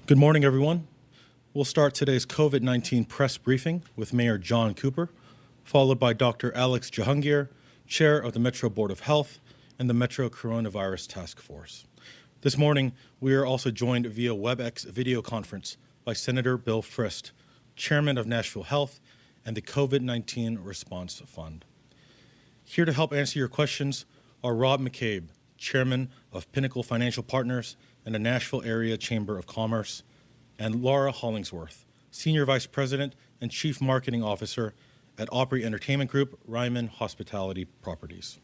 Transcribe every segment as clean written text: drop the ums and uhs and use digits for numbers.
Good morning, everyone. We'll start today's COVID-19 press briefing with Mayor John Cooper, followed by Dr. Alex Jahangir, Chair of the Metro Board of Health and the Metro Coronavirus Task Force. This morning, we are also joined via WebEx video conference by Senator Bill Frist, Chairman of Nashville Health and the COVID-19 Response Fund. Here to help answer your questions are Rob McCabe, Chairman of Pinnacle Financial Partners and the Nashville Area Chamber of Commerce, and Laura Hollingsworth, Senior Vice President and Chief Marketing Officer at Opry Entertainment Group, Ryman Hospitality Properties.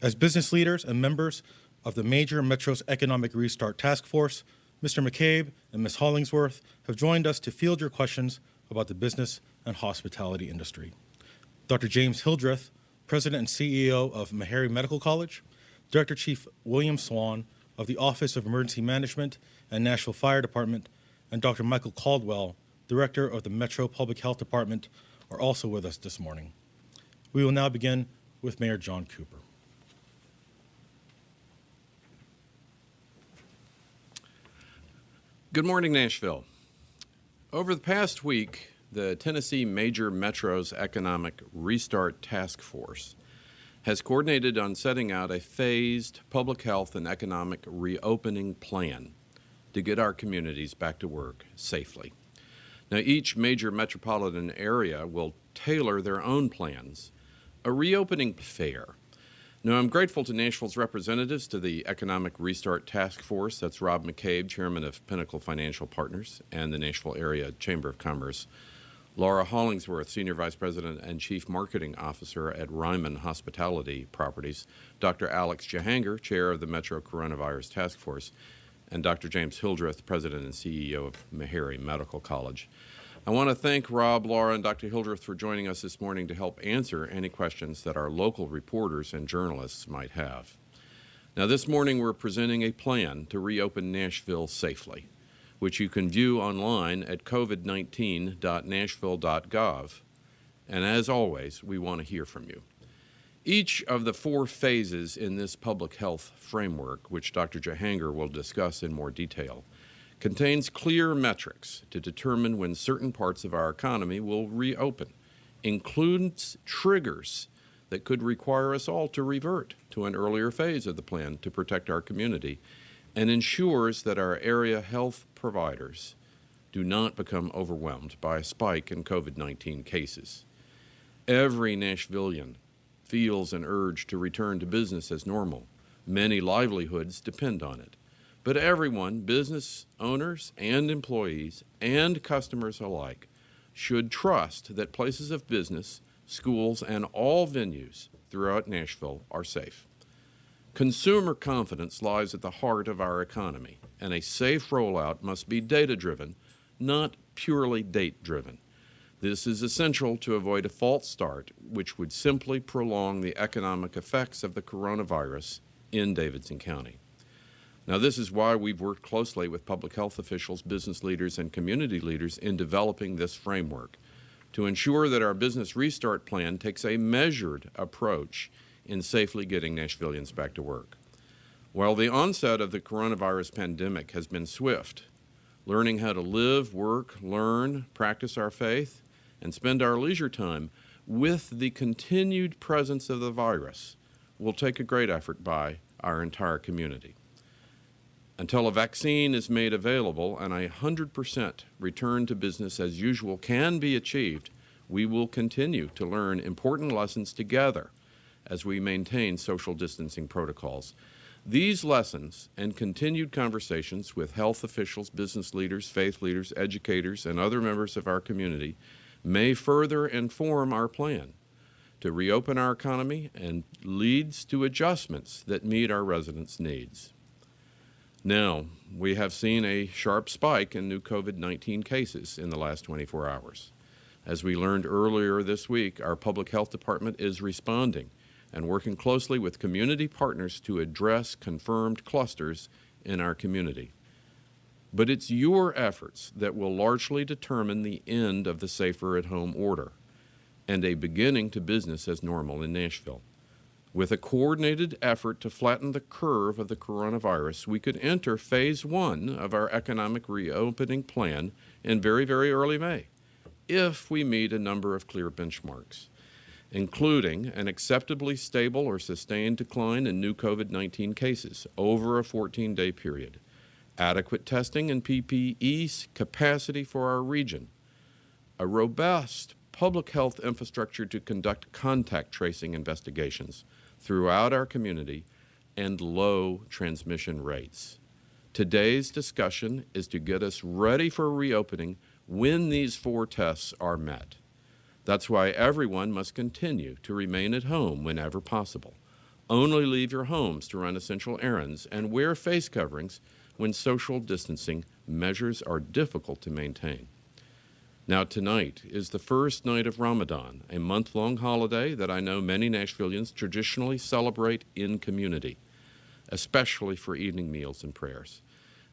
As business leaders and members of the major Metro's Economic Restart Task Force, Mr. McCabe and Ms. Hollingsworth have joined us to field your questions about the business and hospitality industry. Dr. James Hildreth, President and CEO of Meharry Medical College, Director Chief William Swan of the Office of Emergency Management and Nashville Fire Department, and Dr. Michael Caldwell, Director of the Metro Public Health Department, are also with us this morning. We will now begin with Mayor John Cooper. Good morning, Nashville. Over the past week, the Tennessee Major Metro's Economic Restart Task Force has coordinated on setting out a phased public health and economic reopening plan to get our communities back to work safely. Now, each major metropolitan area will tailor their own plans, a reopening fair. Now, I'm grateful to Nashville's representatives to the Economic Restart Task Force. That's Rob McCabe, Chairman of Pinnacle Financial Partners and the Nashville Area Chamber of Commerce, Laura Hollingsworth, Senior Vice President and Chief Marketing Officer at Ryman Hospitality Properties, Dr. Alex Jahangir, Chair of the Metro Coronavirus Task Force, and Dr. James Hildreth, President and CEO of Meharry Medical College. I want to thank Rob, Laura, and Dr. Hildreth for joining us this morning to help answer any questions that our local reporters and journalists might have. Now, this morning we're presenting a plan to reopen Nashville safely, which you can view online at covid19.nashville.gov. And as always, we want to hear from you. Each of the 4 phases in this public health framework, which Dr. Jahangir will discuss in more detail, contains clear metrics to determine when certain parts of our economy will reopen, includes triggers that could require us all to revert to an earlier phase of the plan to protect our community, and ensures that our area health providers do not become overwhelmed by a spike in COVID-19 cases. Every Nashvillian feels an urge to return to business as normal. Many livelihoods depend on it. But everyone, business owners and employees and customers alike, should trust that places of business, schools, and all venues throughout Nashville are safe. Consumer confidence lies at the heart of our economy, and a safe rollout must be data-driven, not purely date-driven. This is essential to avoid a false start, which would simply prolong the economic effects of the coronavirus in Davidson County. Now, this is why we've worked closely with public health officials, business leaders, and community leaders in developing this framework to ensure that our business restart plan takes a measured approach in safely getting Nashvillians back to work. While the onset of the coronavirus pandemic has been swift, learning how to live, work, learn, practice our faith, and spend our leisure time with the continued presence of the virus will take a great effort by our entire community. Until a vaccine is made available and 100% return to business as usual can be achieved, we will continue to learn important lessons together as we maintain social distancing protocols. These lessons and continued conversations with health officials, business leaders, faith leaders, educators, and other members of our community may further inform our plan to reopen our economy and leads to adjustments that meet our residents' needs. Now, we have seen a sharp spike in new COVID-19 cases in the last 24 hours. As we learned earlier this week, our public health department is responding and working closely with community partners to address confirmed clusters in our community. But it's your efforts that will largely determine the end of the safer at home order and a beginning to business as normal in Nashville. With a coordinated effort to flatten the curve of the coronavirus, we could enter phase 1 of our economic reopening plan in very, very early May, if we meet a number of clear benchmarks, including an acceptably stable or sustained decline in new COVID-19 cases over a 14-day period, adequate testing and PPE capacity for our region, a robust public health infrastructure to conduct contact tracing investigations throughout our community, and low transmission rates. Today's discussion is to get us ready for reopening when these 4 tests are met. That's why everyone must continue to remain at home whenever possible. Only leave your homes to run essential errands and wear face coverings when social distancing measures are difficult to maintain. Now, tonight is the first night of Ramadan, a month-long holiday that I know many Nashvillians traditionally celebrate in community, especially for evening meals and prayers.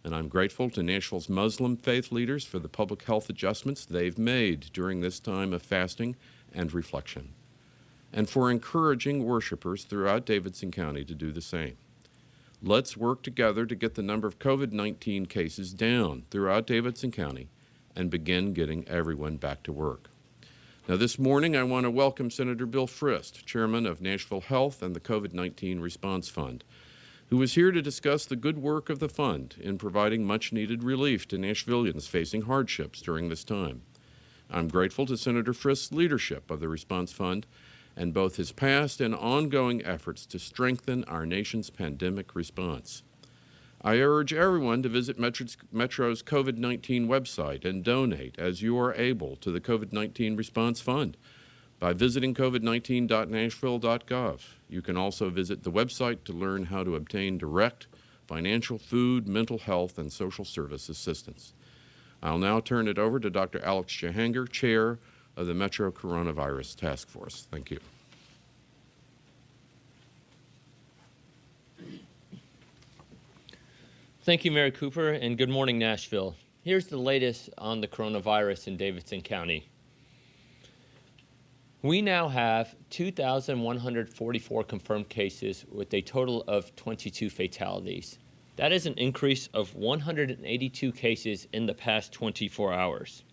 And I'm grateful to Nashville's Muslim faith leaders for the public health adjustments they've made during this time of fasting and reflection, and for encouraging worshipers throughout Davidson County to do the same. Let's work together to get the number of COVID-19 cases down throughout Davidson County and begin getting everyone back to work. Now, this morning, I want to welcome Senator Bill Frist, Chairman of Nashville Health and the COVID-19 Response Fund, who is here to discuss the good work of the fund in providing much-needed relief to Nashvillians facing hardships during this time. I'm grateful to Senator Frist's leadership of the Response Fund and both his past and ongoing efforts to strengthen our nation's pandemic response. I urge everyone to visit Metro's COVID-19 website and donate as you are able to the COVID-19 Response Fund by visiting covid19.nashville.gov. You can also visit the website to learn how to obtain direct financial, food, mental health, and social service assistance. I'll now turn it over to Dr. Alex Jahangir, Chair of the Metro Coronavirus Task Force. Thank you. Thank you, Mayor Cooper, and good morning, Nashville. Here's the latest on the coronavirus in Davidson County. We now have 2,144 confirmed cases with a total of 22 fatalities. That is an increase of 182 cases in the past 24 hours.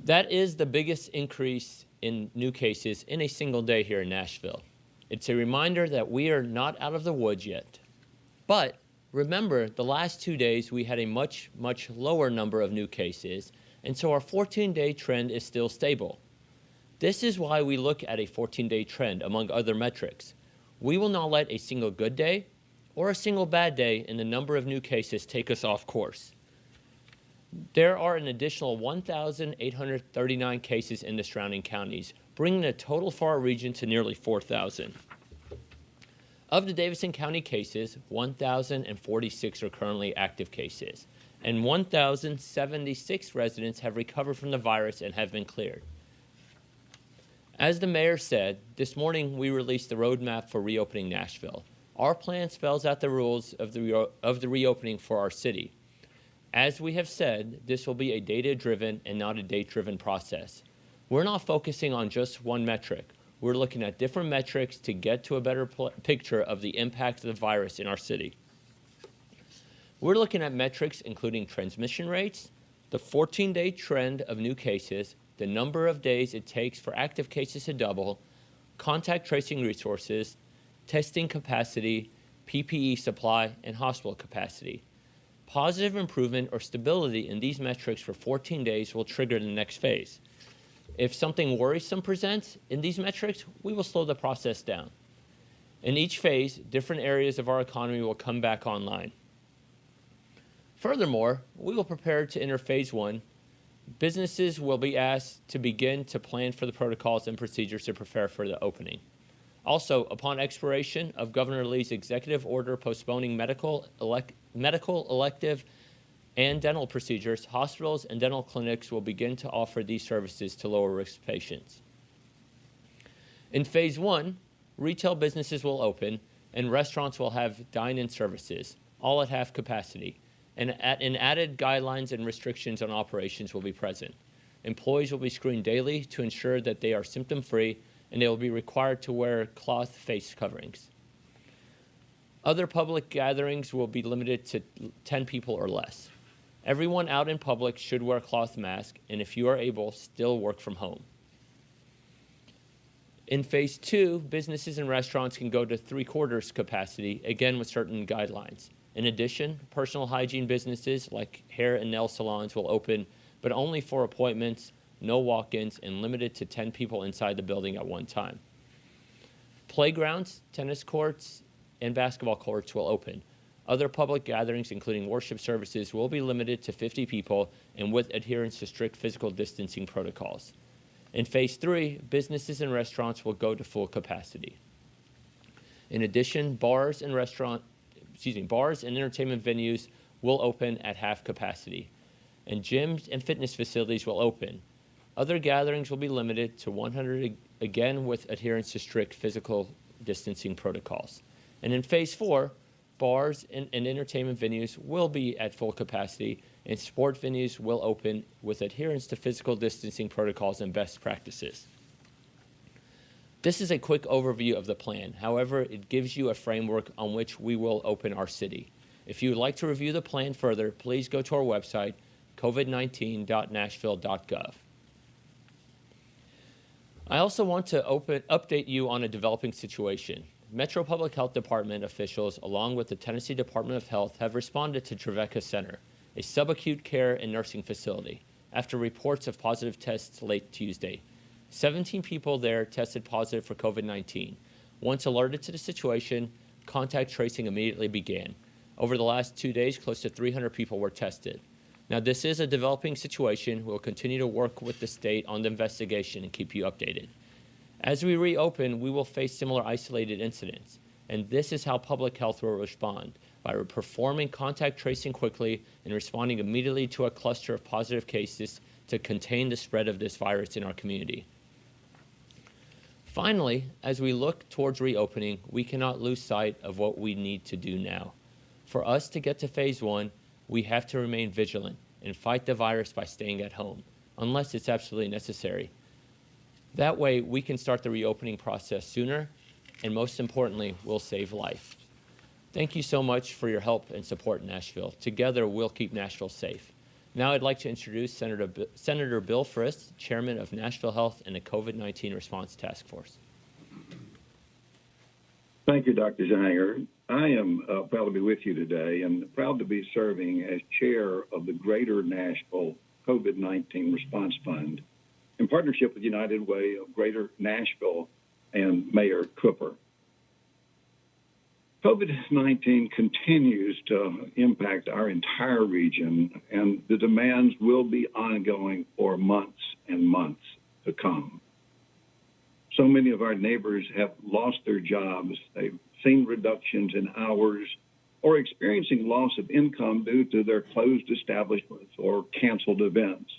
That is the biggest increase in new cases in a single day here in Nashville. It's a reminder that we are not out of the woods yet. But remember, the last 2 days we had a much lower number of new cases, and so our 14-day trend is still stable. This is why we look at a 14-day trend among other metrics. We will not let a single good day or a single bad day in the number of new cases take us off course. There are an additional 1,839 cases in the surrounding counties, bringing the total for our region to nearly 4,000. Of the Davidson County cases, 1,046 are currently active cases, and 1,076 residents have recovered from the virus and have been cleared. As the mayor said, this morning we released the roadmap for reopening Nashville. Our plan spells out the rules of the reopening for our city. As we have said, this will be a data-driven and not a date-driven process. We're not focusing on just one metric. We're looking at different metrics to get to a better picture of the impact of the virus in our city. We're looking at metrics including transmission rates, the 14-day trend of new cases, the number of days it takes for active cases to double, contact tracing resources, testing capacity, PPE supply, and hospital capacity. Positive improvement or stability in these metrics for 14 days will trigger the next phase. If something worrisome presents in these metrics, we will slow the process down. In each phase, different areas of our economy will come back online. Furthermore, we will prepare to enter phase 1. Businesses will be asked to begin to plan for the protocols and procedures to prepare for the opening. Also, upon expiration of Governor Lee's executive order postponing medical, elective, and dental procedures, hospitals and dental clinics will begin to offer these services to lower-risk patients. In phase 1, retail businesses will open and restaurants will have dine-in services, all at half capacity, and added guidelines and restrictions on operations will be present. Employees will be screened daily to ensure that they are symptom-free and they will be required to wear cloth face coverings. Other public gatherings will be limited to 10 people or less. Everyone out in public should wear a cloth mask, and if you are able, still work from home. In phase 2, businesses and restaurants can go to 3/4 capacity, again with certain guidelines. In addition, personal hygiene businesses like hair and nail salons will open, but only for appointments, no walk-ins, and limited to 10 people inside the building at one time. Playgrounds, tennis courts, and basketball courts will open. Other public gatherings, including worship services, will be limited to 50 people and with adherence to strict physical distancing protocols. In phase 3, businesses and restaurants will go to full capacity. In addition, bars and entertainment venues will open at half capacity, and gyms and fitness facilities will open. Other gatherings will be limited to 100, again with adherence to strict physical distancing protocols. And in phase 4, bars and entertainment venues will be at full capacity, and sport venues will open with adherence to physical distancing protocols and best practices. This is a quick overview of the plan. However, it gives you a framework on which we will open our city. If you would like to review the plan further, please go to our website, covid19.nashville.gov. I also want to update you on a developing situation. Metro Public Health Department officials, along with the Tennessee Department of Health, have responded to Trevecca Center, a subacute care and nursing facility, after reports of positive tests late Tuesday. 17 people there tested positive for COVID-19. Once alerted to the situation, contact tracing immediately began. Over the last 2 days, close to 300 people were tested. Now, this is a developing situation. We'll continue to work with the state on the investigation and keep you updated. As we reopen, we will face similar isolated incidents, and this is how public health will respond, by performing contact tracing quickly and responding immediately to a cluster of positive cases to contain the spread of this virus in our community. Finally, as we look towards reopening, we cannot lose sight of what we need to do now. For us to get to phase 1, we have to remain vigilant and fight the virus by staying at home, unless it's absolutely necessary. That way, we can start the reopening process sooner, and most importantly, we'll save life. Thank you so much for your help and support in Nashville. Together, we'll keep Nashville safe. Now I'd like to introduce Senator Bill Frist, Chairman of Nashville Health and the COVID-19 Response Task Force. Thank you, Dr. Jahanger. I am proud to be with you today and proud to be serving as chair of the Greater Nashville COVID-19 Response Fund in partnership with United Way of Greater Nashville and Mayor Cooper. COVID-19 continues to impact our entire region, and the demands will be ongoing for months and months to come. So many of our neighbors have lost their jobs. They've seen reductions in hours or experiencing loss of income due to their closed establishments or canceled events.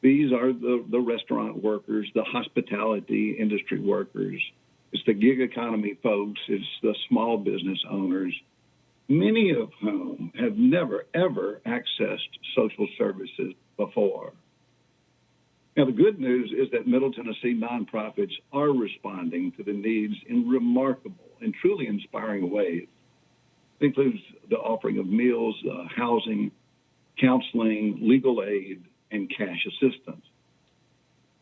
These are the restaurant workers, the hospitality industry workers. It's the gig economy folks. It's the small business owners, many of whom have never, ever accessed social services before. Now, the good news is that Middle Tennessee nonprofits are responding to the needs in remarkable and truly inspiring ways. It includes the offering of meals, housing, counseling, legal aid, and cash assistance.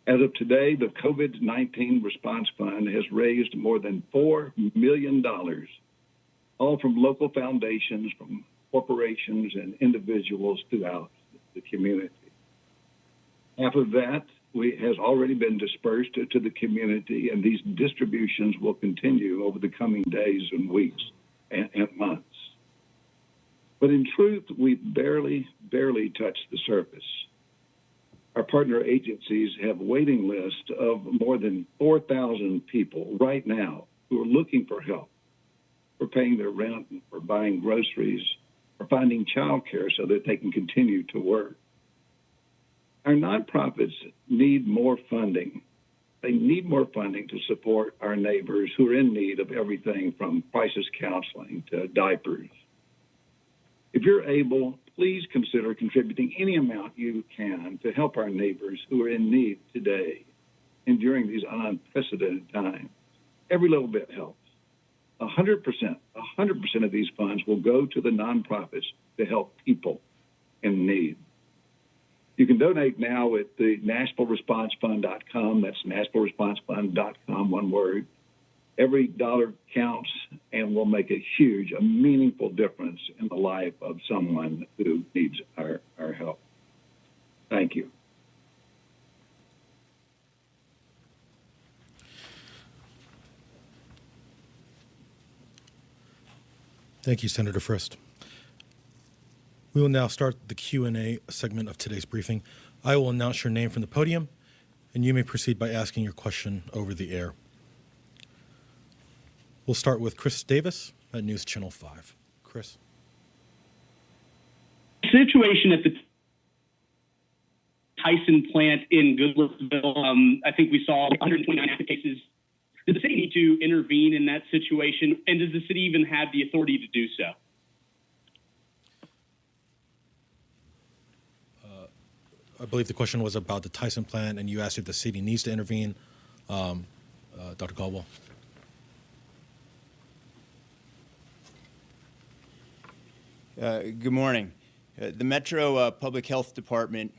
As of today, the COVID-19 Response Fund has raised more than $4 million, all from local foundations, from corporations and individuals throughout the community. Half of that has already been dispersed to the community, and these distributions will continue over the coming days and weeks and months. But in truth, we barely touched the surface. Our partner agencies have a waiting list of more than 4,000 people right now who are looking for help, for paying their rent, for buying groceries, for finding child care so that they can continue to work. Our nonprofits need more funding. They need more funding to support our neighbors who are in need of everything from crisis counseling to diapers. If you're able, please consider contributing any amount you can to help our neighbors who are in need today. during these unprecedented times. Every little bit helps. 100% of these funds will go to the nonprofits to help people in need. You can donate now at the NashvilleResponseFund.com. That's NashvilleResponseFund.com, one word. Every dollar counts and will make a meaningful difference in the life of someone who needs our help. Thank you. Thank you, Senator Frist. We will now start the Q&A segment of today's briefing. I will announce your name from the podium, and you may proceed by asking your question over the air. We'll start with Chris Davis at News Channel 5. Chris. Situation at the Tyson plant in Goodlettsville, I think we saw 129 active cases. Did the city need to intervene in that situation, and does the city even have the authority to do so? I believe the question was about the Tyson plant, and you asked if the city needs to intervene. Dr. Caldwell. Good morning. The Metro Public Health Department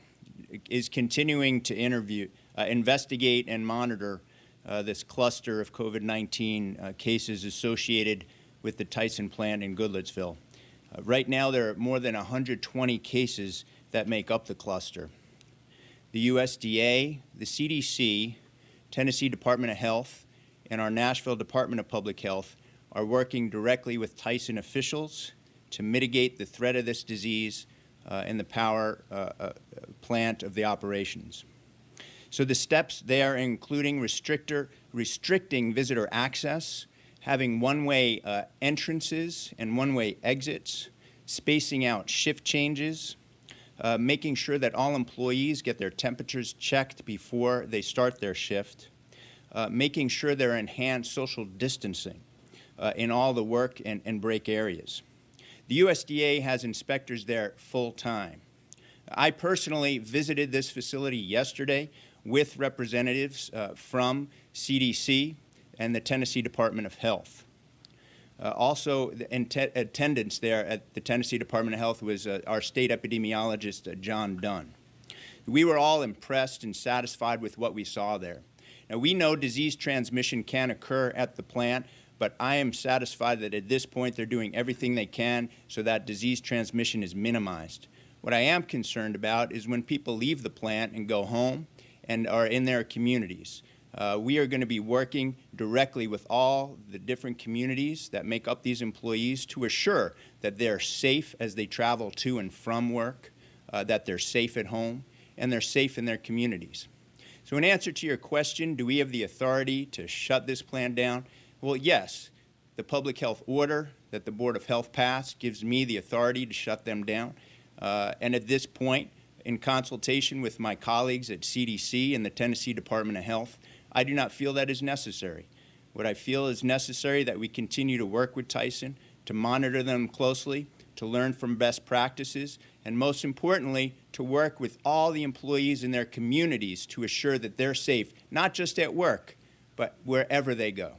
is continuing to investigate and monitor this cluster of COVID-19 cases associated with the Tyson plant in Goodlettsville. Right now, there are more than 120 cases that make up the cluster. The USDA, the CDC, Tennessee Department of Health, and our Nashville Department of Public Health are working directly with Tyson officials to mitigate the threat of this disease in the power plant of the operations. So the steps there including restricting visitor access, having one-way entrances and one-way exits, spacing out shift changes, making sure that all employees get their temperatures checked before they start their shift, making sure there are enhanced social distancing in all the work and break areas. The USDA has inspectors there full-time. I personally visited this facility yesterday with representatives from CDC and the Tennessee Department of Health. Also, in attendance there at the Tennessee Department of Health was our state epidemiologist, John Dunn. We were all impressed and satisfied with what we saw there. Now, we know disease transmission can occur at the plant, but I am satisfied that at this point they're doing everything they can so that disease transmission is minimized. What I am concerned about is when people leave the plant and go home and are in their communities. We are going to be working directly with all the different communities that make up these employees to assure that they're safe as they travel to and from work, that they're safe at home, and they're safe in their communities. So in answer to your question, do we have the authority to shut this plant down? Well, yes. The public health order that the Board of Health passed gives me the authority to shut them down. And at this point, in consultation with my colleagues at CDC and the Tennessee Department of Health, I do not feel that is necessary. What I feel is necessary that we continue to work with Tyson, to monitor them closely, to learn from best practices, and most importantly, to work with all the employees in their communities to assure that they're safe, not just at work, but wherever they go.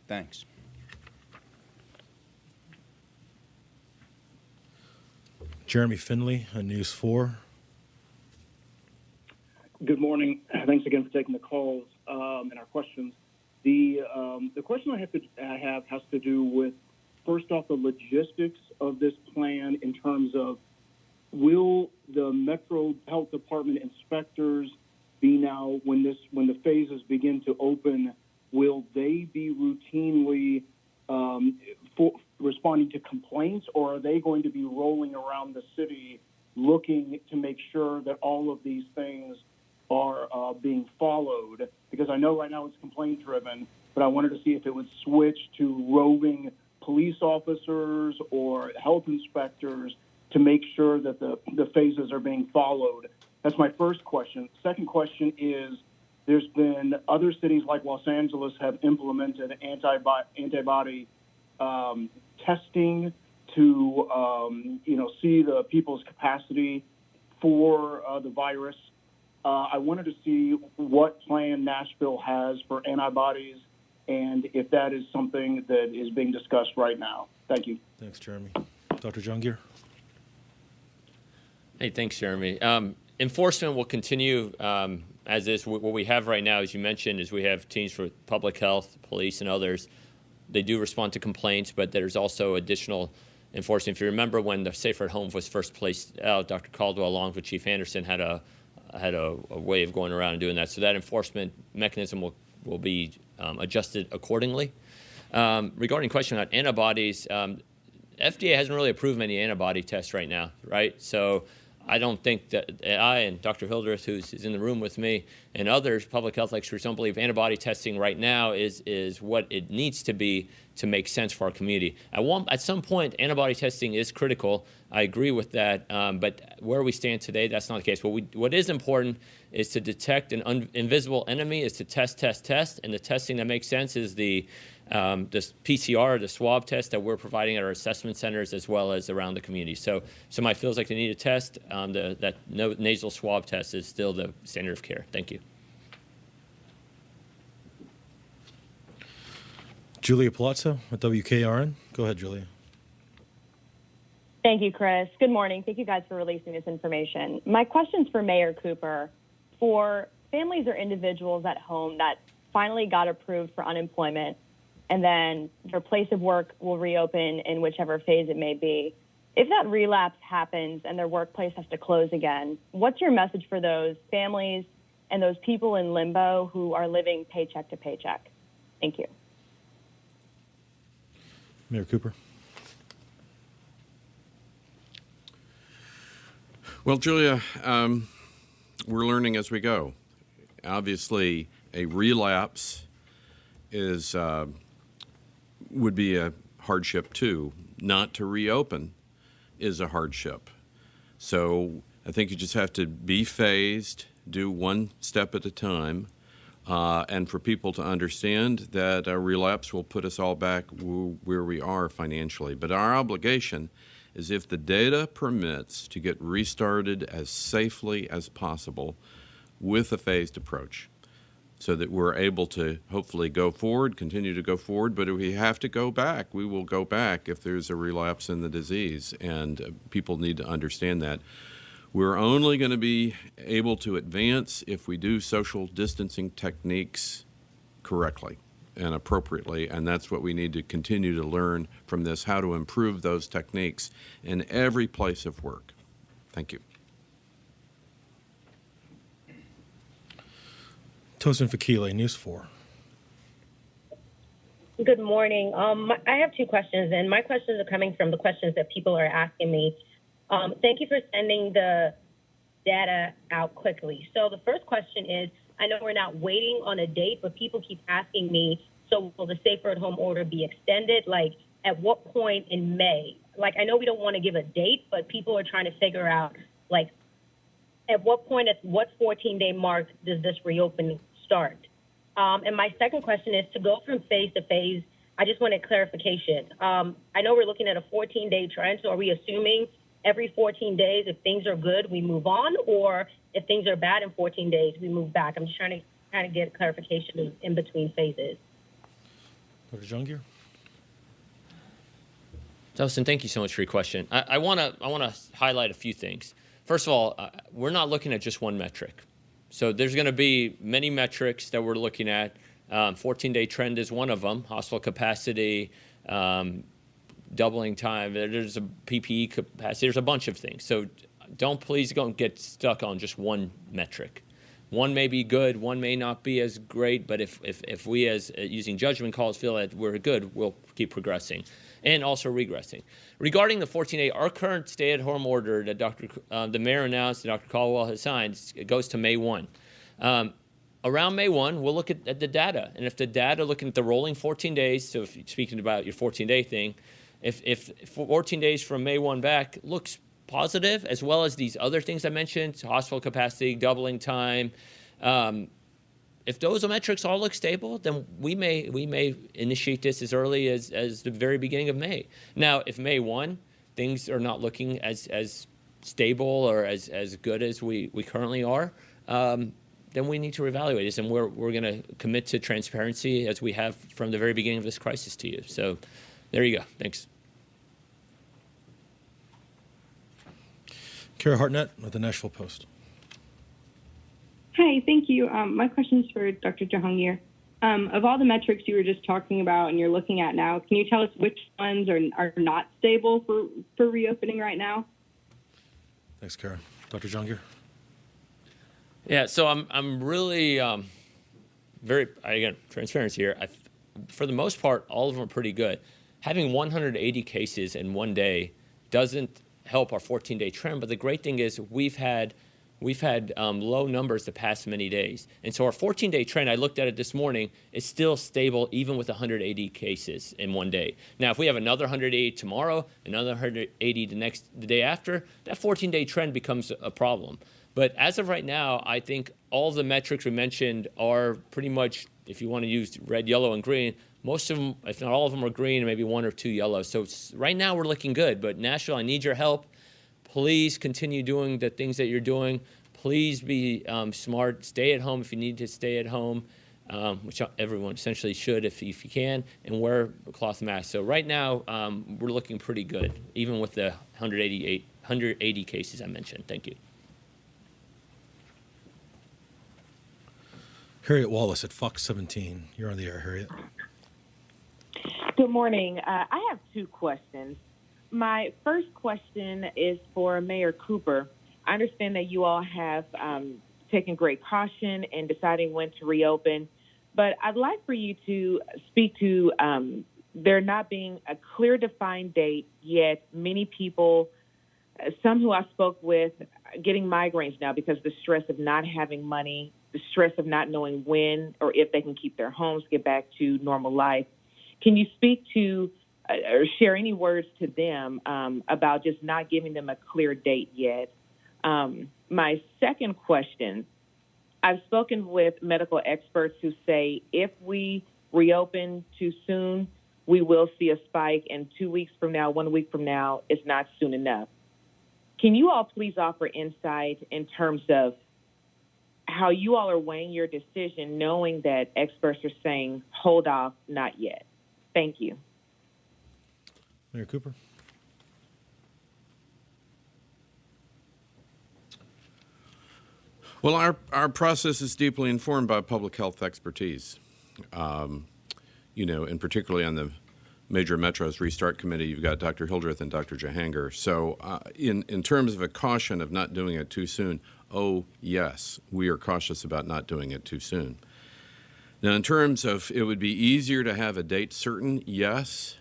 Thanks. Jeremy Finley, News 4. Good morning. Thanks again for taking the calls and our questions. The question I have has to do with, first off, the logistics of this plan in terms of, will the Metro Health Department inspectors be now, when the phases begin to open, will they be routinely responding to complaints, or are they going to be rolling around the city looking to make sure that all of these things are being followed? Because I know right now it's complaint driven, but I wanted to see if it would switch to roving police officers or health inspectors to make sure that the phases are being followed. That's my first question. Second question is, there's been other cities like Los Angeles have implemented antibody testing to see the people's capacity for the virus. I wanted to see what plan Nashville has for antibodies and if that is something that is being discussed right now. Thank you. Thanks, Jeremy. Dr. Jahangir? Hey, thanks, Jeremy. Enforcement will continue as is. What we have right now, as you mentioned, is we have teams for public health, police, and others. They do respond to complaints, but there's also additional enforcement. If you remember when the Safer at Home was first placed out, Dr. Caldwell, along with Chief Anderson, had a way of going around and doing that. So that enforcement mechanism will be adjusted accordingly. Regarding the question on antibodies, FDA hasn't really approved many antibody tests right now, right? So I don't think that I and Dr. Hildreth, who's in the room with me, and others, public health experts, don't believe antibody testing right now is what it needs to be to make sense for our community. At some point, antibody testing is critical. I agree with that, but where we stand today, that's not the case. What is important is to detect an invisible enemy, is to test, and the testing that makes sense is the PCR, the swab test that we're providing at our assessment centers as well as around the community. So somebody feels like they need a test, that nasal swab test is still the standard of care. Thank you. Julia Palazzo at WKRN. Go ahead, Julia. Thank you, Chris. Good morning. Thank you guys for releasing this information. My question's for Mayor Cooper. For families or individuals at home that finally got approved for unemployment and then their place of work will reopen in whichever phase it may be, if that relapse happens and their workplace has to close again, what's your message for those families and those people in limbo who are living paycheck to paycheck? Thank you. Mayor Cooper. Well, Julia, we're learning as we go. Obviously, a relapse would be a hardship too. Not to reopen is a hardship. So I think you just have to be phased, do one step at a time, and for people to understand that a relapse will put us all back where we are financially. But our obligation is, if the data permits, to get restarted as safely as possible with a phased approach so that we're able to hopefully go forward, continue to go forward. But if we have to go back, we will go back if there's a relapse in the disease, and people need to understand that. We're only going to be able to advance if we do social distancing techniques correctly and appropriately, and that's what we need to continue to learn from this, how to improve those techniques in every place of work. Thank you. Tosin Fakile, News 4. Good morning. I have two questions, and my questions are coming from the questions that people are asking me. Thank you for sending the data out quickly. So the first question is, I know we're not waiting on a date, but people keep asking me, so will the Safer at Home order be extended? Like, at what point in May? Like, I know we don't want to give a date, but people are trying to figure out, like, at what point, at what 14-day mark does this reopening start? And my second question is, to go from phase to phase, I just wanted clarification. I know we're looking at a 14-day trend, so are we assuming every 14 days, if things are good, we move on, or if things are bad in 14 days, we move back? I'm just trying to kind of get clarification in between phases. Dr. Jahangir. Dustin, thank you so much for your question. I want to highlight a few things. First of all, we're not looking at just one metric. So there's going to be many metrics that we're looking at. 14-day trend is one of them. Hospital capacity, doubling time. There's a PPE capacity. There's a bunch of things. So please don't get stuck on just one metric. One may be good, one may not be as great, but if we, as using judgment calls, feel that we're good, we'll keep progressing and also regressing. Regarding the 14-day, our current stay-at-home order that the mayor announced and Dr. Caldwell has signed, it goes to May 1. Around May 1, we'll look at the data. And if the data, looking at the rolling 14 days, so if you're speaking about your 14-day thing, if 14 days from May 1 back looks positive, as well as these other things I mentioned, hospital capacity, doubling time, if those metrics all look stable, then we may initiate this as early as the very beginning of May. Now, if May 1, things are not looking as stable or as good as we currently are, then we need to reevaluate this. And we're going to commit to transparency as we have from the very beginning of this crisis to you. So there you go. Thanks. Kara Hartnett of the Nashville Post. Hi, thank you. My question is for Dr. Jahangir. Of all the metrics you were just talking about and you're looking at now, can you tell us which ones are not stable for reopening right now? Thanks, Kara. Dr. Jahangir. Yeah, so I'm really very, again, transparency here. For the most part, all of them are pretty good. Having 180 cases in one day doesn't help our 14-day trend, but the great thing is we've had low numbers the past many days. And so our 14-day trend, I looked at it this morning, is still stable even with 180 cases in one day. Now, if we have another 180 tomorrow, another 180 the day after, that 14-day trend becomes a problem. But as of right now, I think all of the metrics we mentioned are pretty much, if you want to use red, yellow, and green, most of them, if not all of them, are green and maybe one or two yellow. So right now we're looking good. But Nashville, I need your help. Please continue doing the things that you're doing. Please be smart. Stay at home if you need to stay at home, which everyone essentially should if you can, and wear a cloth mask. So right now we're looking pretty good, even with the 180 cases I mentioned. Thank you. Harriet Wallace at Fox 17. You're on the air, Harriet. Good morning. I have two questions. My first question is for Mayor Cooper. I understand that you all have taken great caution in deciding when to reopen, but I'd like for you to speak to there not being a clear defined date yet. Many people, some who I spoke with, getting migraines now because of the stress of not having money, the stress of not knowing when or if they can keep their homes, get back to normal life. Can you speak to or share any words to them about just not giving them a clear date yet? My second question, I've spoken with medical experts who say if we reopen too soon, we will see a spike, and 2 weeks from now, 1 week from now is not soon enough. Can you all please offer insight in terms of how you all are weighing your decision, knowing that experts are saying, hold off, not yet? Thank you. Mayor Cooper. Well, our process is deeply informed by public health expertise. And particularly on the major metros restart committee, you've got Dr. Hildreth and Dr. Jahangir. So in terms of a caution of not doing it too soon, oh, yes, we are cautious about not doing it too soon. Now, in terms of it would be easier to have a date certain, yes,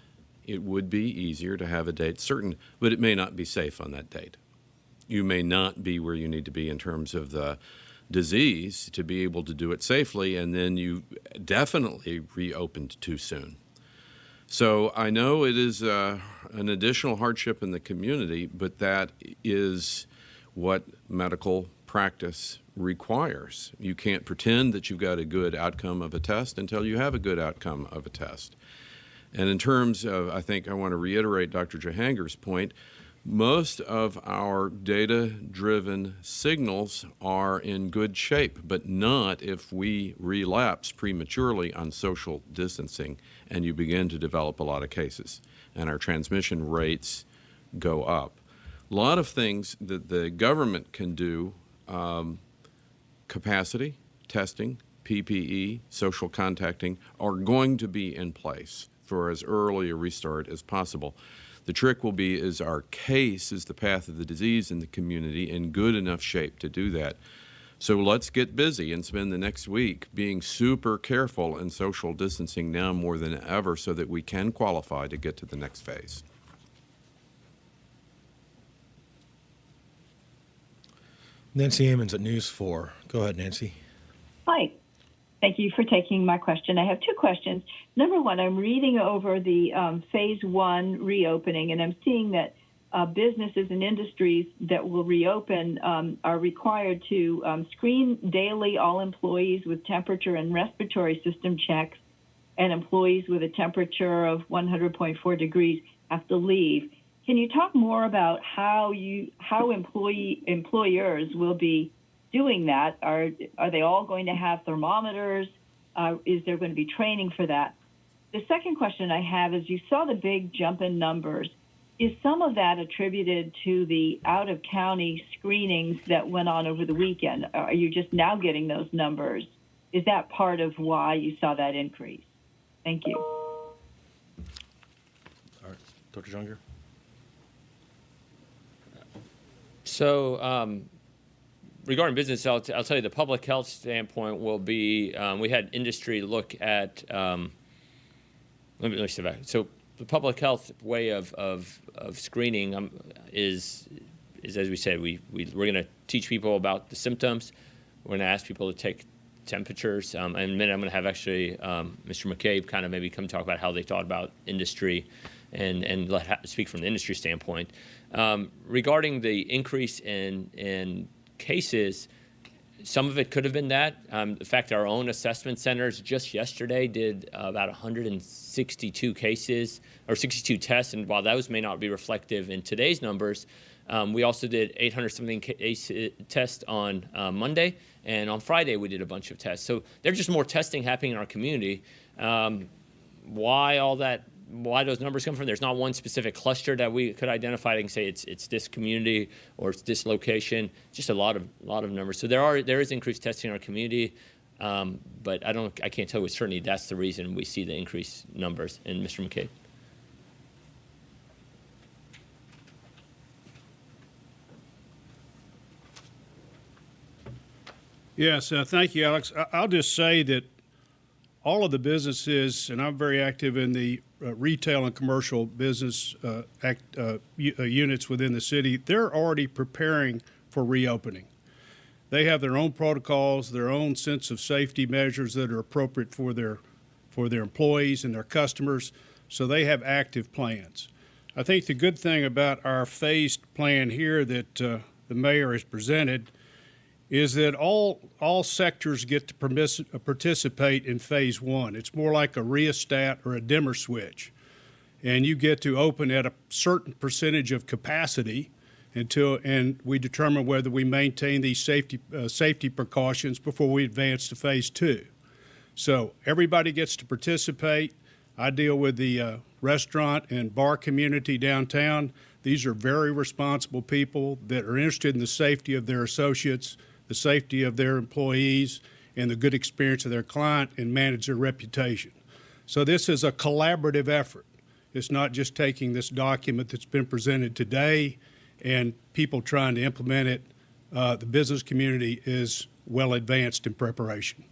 it would be easier to have a date certain, but it may not be safe on that date. You may not be where you need to be in terms of the disease to be able to do it safely, and then you definitely reopened too soon. So I know it is an additional hardship in the community, but that is what medical practice requires. You can't pretend that you've got a good outcome of a test until you have a good outcome of a test. And in terms of, I think I want to reiterate Dr. Jahangir's point, most of our data-driven signals are in good shape, but not if we relapse prematurely on social distancing and you begin to develop a lot of cases and our transmission rates go up. A lot of things that the government can do, capacity, testing, PPE, social contacting, are going to be in place for as early a restart as possible. The trick will be, is our case, is the path of the disease in the community in good enough shape to do that? So let's get busy and spend the next week being super careful and social distancing now more than ever so that we can qualify to get to the next phase. Nancy Ammons at News 4. Go ahead, Nancy. Hi. Thank you for taking my question. I have two questions. Number one, I'm reading over the phase one reopening, and I'm seeing that businesses and industries that will reopen are required to screen daily all employees with temperature and respiratory system checks, and employees with a temperature of 100.4 degrees have to leave. Can you talk more about how employers will be doing that? Are they all going to have thermometers? Is there going to be training for that? The second question I have is, you saw the big jump in numbers. Is some of that attributed to the out-of-county screenings that went on over the weekend? Are you just now getting those numbers? Is that part of why you saw that increase? Thank you. All right, Dr. Junger. So regarding business, I'll tell you the public health standpoint will be, we had industry look at, let me step back. So the public health way of screening is, as we said, we're going to teach people about the symptoms. We're going to ask people to take temperatures. And in a minute, I'm going to have actually Mr. McCabe kind of maybe come talk about how they thought about industry and speak from the industry standpoint. Regarding the increase in cases, some of it could have been that. In fact, our own assessment centers just yesterday did about 162 cases or 62 tests, and while those may not be reflective in today's numbers, we also did 800-something tests on Monday, and on Friday we did a bunch of tests. So there's just more testing happening in our community. Why those numbers come from? There's not one specific cluster that we could identify and say it's this community or it's this location. Just a lot of numbers. So there is increased testing in our community, but I can't tell with certainty that's the reason we see the increased numbers. And Mr. McCabe. Yes, thank you, Alex. I'll just say that all of the businesses, and I'm very active in the retail and commercial business units within the city, they're already preparing for reopening. They have their own protocols, their own sense of safety measures that are appropriate for their employees and their customers, so they have active plans. I think the good thing about our phased plan here that the mayor has presented is that all sectors get to participate in phase one. It's more like a rheostat or a dimmer switch. And you get to open at a certain percentage of capacity and we determine whether we maintain these safety precautions before we advance to phase two. So everybody gets to participate. I deal with the restaurant and bar community downtown. These are very responsible people that are interested in the safety of their associates, the safety of their employees, and the good experience of their client, and manage their reputation. So this is a collaborative effort. It's not just taking this document that's been presented today and people trying to implement it. The business community is well advanced in preparation.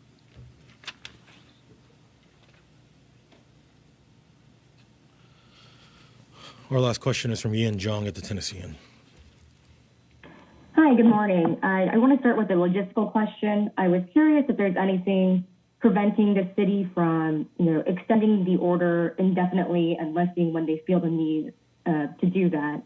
Our last question is from Ian Jong at the Tennessean. Hi, good morning. I want to start with a logistical question. I was curious if there's anything preventing the city from, extending the order indefinitely and lifting when they feel the need to do that.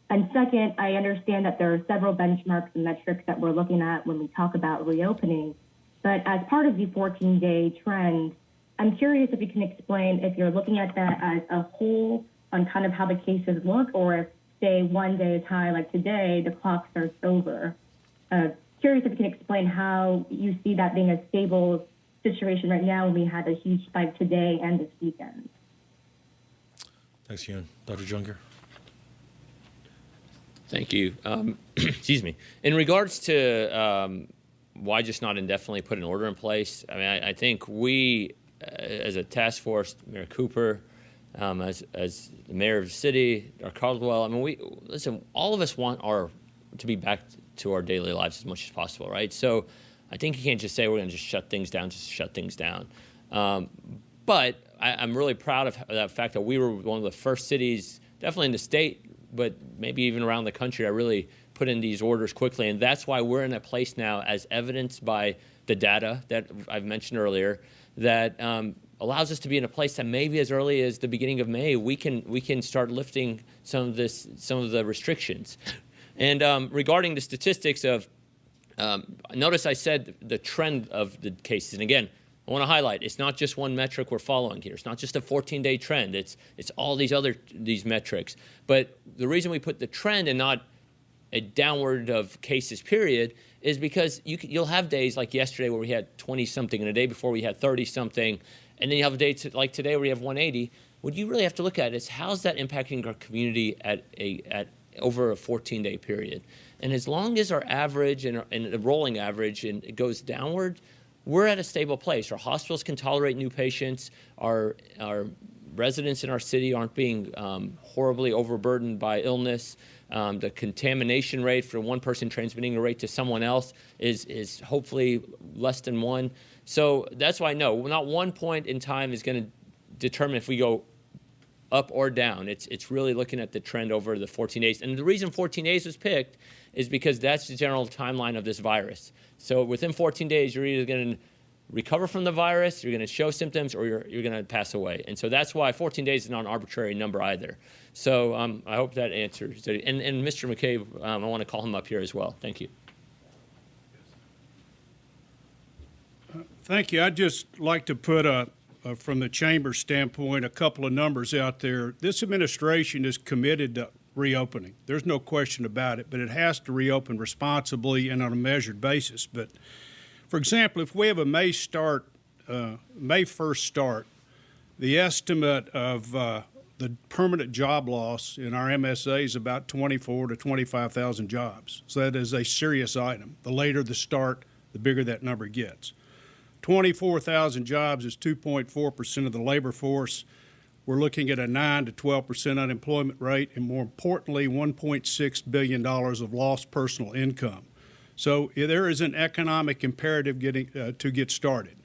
And second, I understand that there are several benchmarks and metrics that we're looking at when we talk about reopening. But as part of the 14-day trend, I'm curious if you can explain if you're looking at that as a whole on kind of how the cases look, or if, say, one day is high, like today, the clock starts over. Curious if you can explain how you see that being a stable situation right now when we had a huge spike today and this weekend. Thanks, Ian. Dr. Junger. Thank you. Excuse me. In regards to why just not indefinitely put an order in place, I mean, I think we, as a task force, Mayor Cooper, as the mayor of the city, our Caldwell, I mean, listen, all of us want to be back to our daily lives as much as possible, right? So I think you can't just say we're going to just shut things down. But I'm really proud of the fact that we were one of the first cities, definitely in the state, but maybe even around the country, that really put in these orders quickly. And that's why we're in a place now, as evidenced by the data that I've mentioned earlier, that allows us to be in a place that maybe as early as the beginning of May, we can start lifting some of the restrictions. And regarding the statistics of, notice I said the trend of the cases. And again, I want to highlight, it's not just one metric we're following here. It's not just a 14-day trend. It's all these metrics. But the reason we put the trend and not a downward of cases period is because you'll have days like yesterday where we had 20-something, and the day before we had 30-something, and then you have a day like today where we have 180. What you really have to look at is how's that impacting our community at over a 14-day period. And as long as our average and the rolling average and it goes downward, we're at a stable place. Our hospitals can tolerate new patients. Our residents in our city aren't being horribly overburdened by illness. The contamination rate for one person transmitting a rate to someone else is hopefully less than 1. So that's why no, not one point in time is going to determine if we go up or down. It's really looking at the trend over the 14 days. And the reason 14 days was picked is because that's the general timeline of this virus. So within 14 days, you're either going to recover from the virus, you're going to show symptoms, or you're going to pass away. And so that's why 14 days is not an arbitrary number either. So I hope that answers it. And Mr. McCabe, I want to call him up here as well. Thank you. Thank you. I'd just like to put from the chamber standpoint, a couple of numbers out there. This administration is committed to reopening. There's no question about it, but it has to reopen responsibly and on a measured basis. But for example, if we have a May 1st start, the estimate of the permanent job loss in our MSA is about 24,000 to 25,000 jobs. So that is a serious item. The later the start, the bigger that number gets. 24,000 jobs is 2.4% of the labor force. We're looking at a 9 to 12% unemployment rate, and more importantly, $1.6 billion of lost personal income. So there is an economic imperative to get started.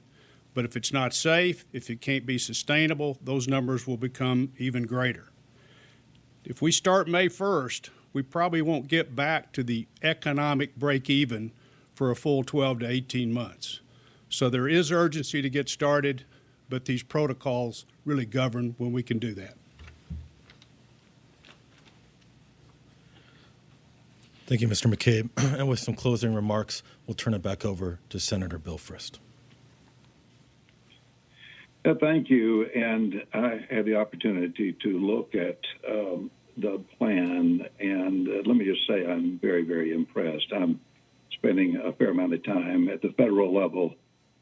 But if it's not safe, if it can't be sustainable, those numbers will become even greater. If we start May 1st, we probably won't get back to the economic break even for a full 12 to 18 months. So there is urgency to get started, but these protocols really govern when we can do that. Thank you, Mr. McCabe. And with some closing remarks, we'll turn it back over to Senator Bill Frist. Thank you. And I had the opportunity to look at the plan, and let me just say I'm very, very impressed. I'm spending a fair amount of time at the federal level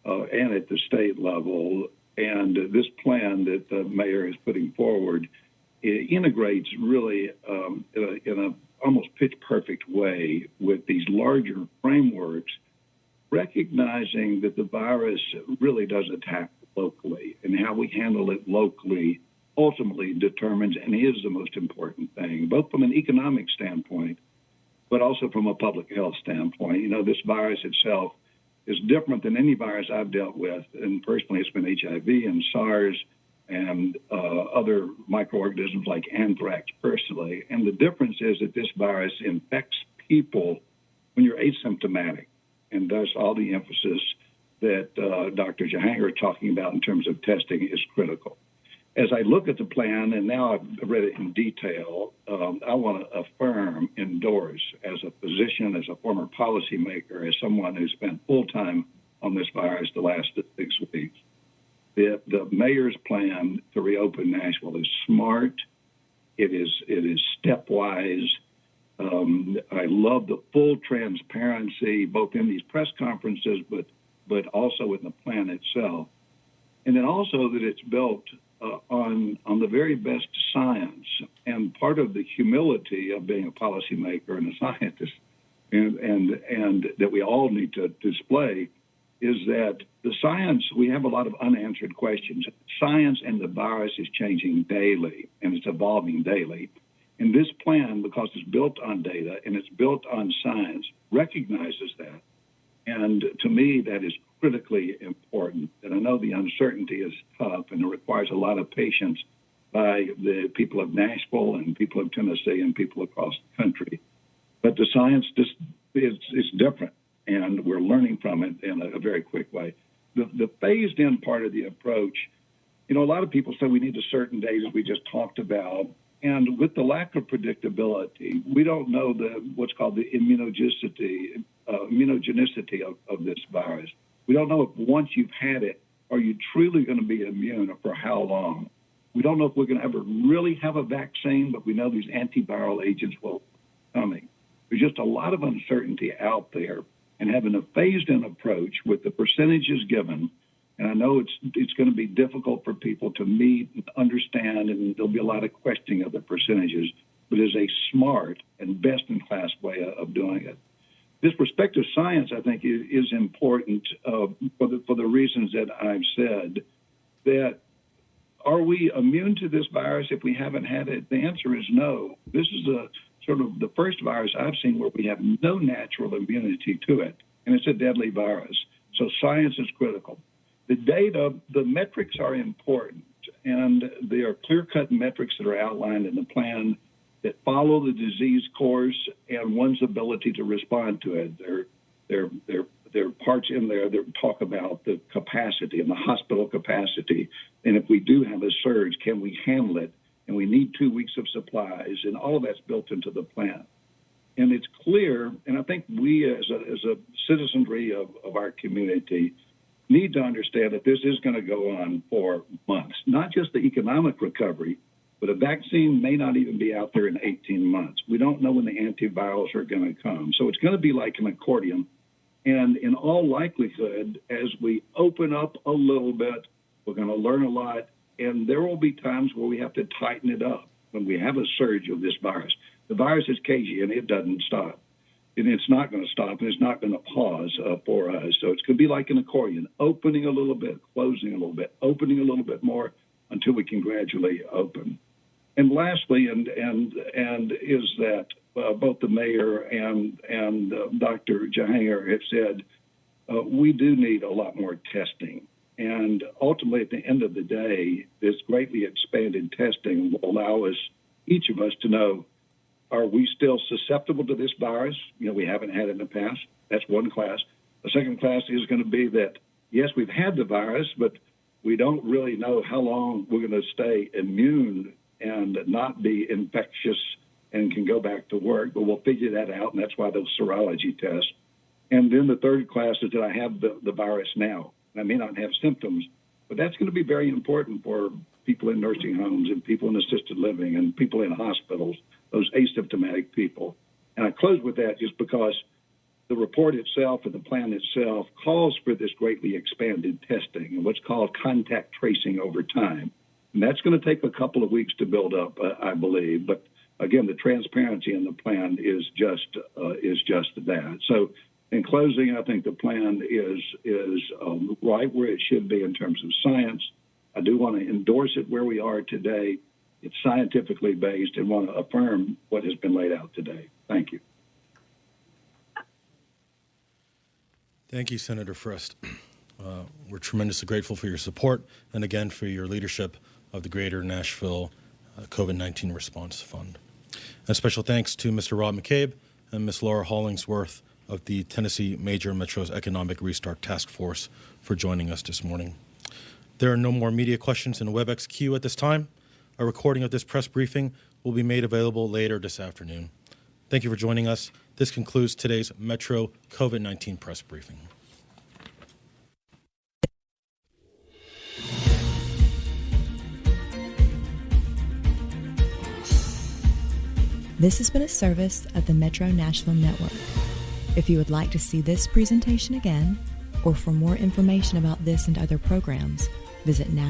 and at the state level, and this plan that the mayor is putting forward, it integrates really in a almost pitch-perfect way with these larger frameworks, recognizing that the virus really does attack locally, and how we handle it locally ultimately determines and is the most important thing, both from an economic standpoint, but also from a public health standpoint. You know, this virus itself is different than any virus I've dealt with, and personally it's been HIV and SARS and other microorganisms like anthrax personally. And the difference is that this virus infects people when you're asymptomatic, and thus all the emphasis that Dr. Jahangir is talking about in terms of testing is critical. As I look at the plan, and now I've read it in detail, I want to affirm, endorse, as a physician, as a former policymaker, as someone who spent full time on this virus the last 6 weeks, the mayor's plan to reopen Nashville is smart. It is stepwise. I love the full transparency, both in these press conferences, but also in the plan itself. And then also that it's built on the very best science. And part of the humility of being a policymaker and a scientist, and that we all need to display, is that the science, we have a lot of unanswered questions. Science and the virus is changing daily, and it's evolving daily. And this plan, because it's built on data and it's built on science, recognizes that. And to me, that is critically important. And I know the uncertainty is tough, and it requires a lot of patience by the people of Nashville and people of Tennessee and people across the country. But the science just is different, and we're learning from it in a very quick way. The phased-in part of the approach, you know, a lot of people say we need a certain date, as we just talked about. And with the lack of predictability, we don't know what's called the immunogenicity of this virus. We don't know if once you've had it, are you truly going to be immune, or for how long? We don't know if we're going to ever really have a vaccine, but we know these antiviral agents will be coming. There's just a lot of uncertainty out there, and having a phased-in approach with the percentages given, and I know it's going to be difficult for people to meet and understand, and there'll be a lot of questioning of the percentages, but is a smart and best-in-class way of doing it. This prospective science, I think, is important for the reasons that I've said. That are we immune to this virus if we haven't had it? The answer is no. This is sort of the first virus I've seen where we have no natural immunity to it, and it's a deadly virus. So science is critical. The data, the metrics are important, and there are clear-cut metrics that are outlined in the plan that follow the disease course and one's ability to respond to it. There are parts in there that talk about the capacity and the hospital capacity, and if we do have a surge, can we handle it? And we need 2 weeks of supplies, and all of that's built into the plan. And it's clear, and I think we as a citizenry of our community need to understand that this is going to go on for months, not just the economic recovery, but a vaccine may not even be out there in 18 months. We don't know when the antivirals are going to come. So it's going to be like an accordion. And in all likelihood, as we open up a little bit, we're going to learn a lot. And there will be times where we have to tighten it up when we have a surge of this virus. The virus is cagey, and it doesn't stop. And it's not going to stop, and it's not going to pause for us. So it's going to be like an accordion, opening a little bit, closing a little bit, opening a little bit more until we can gradually open. And lastly, and is that both the mayor and Dr. Jahangir have said we do need a lot more testing. And ultimately, at the end of the day, this greatly expanded testing will allow us, each of us, to know, are we still susceptible to this virus? You know, we haven't had it in the past. That's one class. The second class is going to be that, yes, we've had the virus, but we don't really know how long we're going to stay immune and not be infectious and can go back to work. But we'll figure that out, and that's why those serology tests. And then the third class is that I have the virus now. I may not have symptoms, but that's going to be very important for people in nursing homes and people in assisted living and people in hospitals, those asymptomatic people. And I close with that just because the report itself and the plan itself calls for this greatly expanded testing and what's called contact tracing over time. And that's going to take a couple of weeks to build up, I believe. But again, the transparency in the plan is just that. So in closing, I think the plan is right where it should be in terms of science. I do want to endorse it where we are today. It's scientifically based and want to affirm what has been laid out today. Thank you. Thank you, Senator Frist. We're tremendously grateful for your support and, again, for your leadership of the Greater Nashville COVID-19 Response Fund. And special thanks to Mr. Rob McCabe and Ms. Laura Hollingsworth of the Tennessee Major Metro's Economic Restart Task Force for joining us this morning. There are no more media questions in the WebEx queue at this time. A recording of this press briefing will be made available later this afternoon. Thank you for joining us. This concludes today's Metro COVID-19 press briefing. This has been a service of the Metro Nashville Network. If you would like to see this presentation again, or for more information about this and other programs, visit